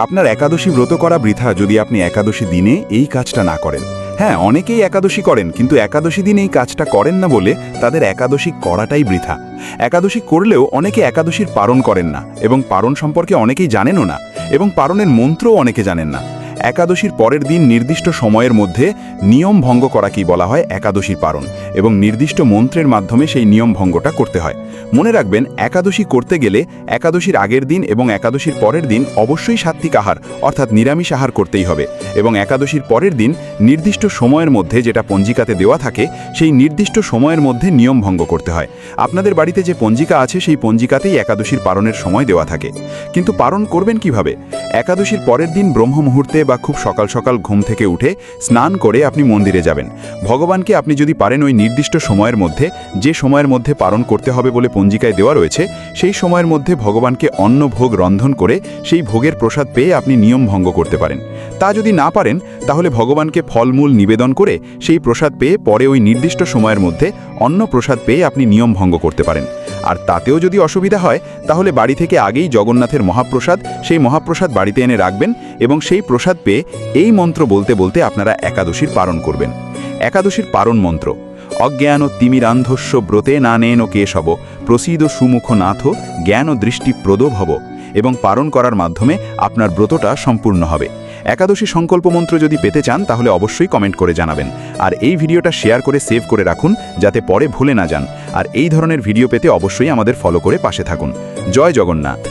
আপনার একাদশী ব্রত করা বৃথা যদি আপনি একাদশী দিনে এই কাজটা না করেন। হ্যাঁ, অনেকেই একাদশী করেন, কিন্তু একাদশী দিনে এই কাজটা করেন না বলে তাদের একাদশী করাটাই বৃথা। একাদশী করলেও অনেকে একাদশীর পালন করেন না, এবং পালন সম্পর্কে অনেকেই জানেনও না, এবং পালনের মন্ত্রও অনেকে জানেন না। একাদশীর পরের দিন নির্দিষ্ট সময়ের মধ্যে নিয়ম ভঙ্গ করাকেই বলা হয় একাদশীর পালন, এবং নির্দিষ্ট মন্ত্রের মাধ্যমে সেই নিয়ম ভঙ্গটা করতে হয়। মনে রাখবেন, একাদশী করতে গেলে একাদশীর আগের দিন এবং একাদশীর পরের দিন অবশ্যই সাত্ত্বিক আহার অর্থাৎ নিরামিষ আহার করতেই হবে, এবং একাদশীর পরের দিন নির্দিষ্ট সময়ের মধ্যে যেটা পঞ্জিকাতে দেওয়া থাকে সেই নির্দিষ্ট সময়ের মধ্যে নিয়ম ভঙ্গ করতে হয়। আপনাদের বাড়িতে যে পঞ্জিকা আছে সেই পঞ্জিকাতেই একাদশীর পালনের সময় দেওয়া থাকে। কিন্তু পালন করবেন কিভাবে? একাদশীর পরের দিন ব্রহ্ম মুহূর্তে বা খুব সকাল সকাল ঘুম থেকে উঠে স্নান করে আপনি মন্দিরে যাবেন। ভগবানকে আপনি যদি পারেন ওই নির্দিষ্ট সময়ের মধ্যে, যে সময়ের মধ্যে পালন করতে হবে বলে পঞ্জিকায় দেওয়া রয়েছে, সেই সময়ের মধ্যে ভগবানকে অন্ন ভোগ রন্ধন করে সেই ভোগের প্রসাদ পেয়ে আপনি নিয়ম ভঙ্গ করতে পারেন। তা যদি না পারেন, তাহলে ভগবানকে ফলমূল নিবেদন করে সেই প্রসাদ পেয়ে পরে ওই নির্দিষ্ট সময়ের মধ্যে অন্ন প্রসাদ পেয়ে আপনি নিয়ম ভঙ্গ করতে পারেন। আর তাতেও যদি অসুবিধা হয়, তাহলে বাড়ি থেকে আগেই জগন্নাথের মহাপ্রসাদ, সেই মহাপ্রসাদ বাড়িতে এনে রাখবেন, এবং সেই প্রসাদ পেয়ে এই মন্ত্র বলতে বলতে আপনারা একাদশীর পালন করবেন। একাদশীর পালন মন্ত্র: অজ্ঞান তিমিরান্ধস্য ব্রতে নানেন কেশব প্রসীদ সুমুখ নাথ জ্ঞান দৃষ্টি প্রদ ভব। এবং পালন করার মাধ্যমে আপনার ব্রতটা সম্পূর্ণ হবে। একাদশী সংকল্প মন্ত্র যদি পেতে চান তাহলে অবশ্যই কমেন্ট করে জানাবেন। আর এই ভিডিওটা শেয়ার করে সেভ করে রাখুন, যাতে পরে ভুলে না যান। আর এই ধরনের ভিডিও পেতে অবশ্যই আমাদের ফলো করে পাশে থাকুন। জয় জগন্নাথ।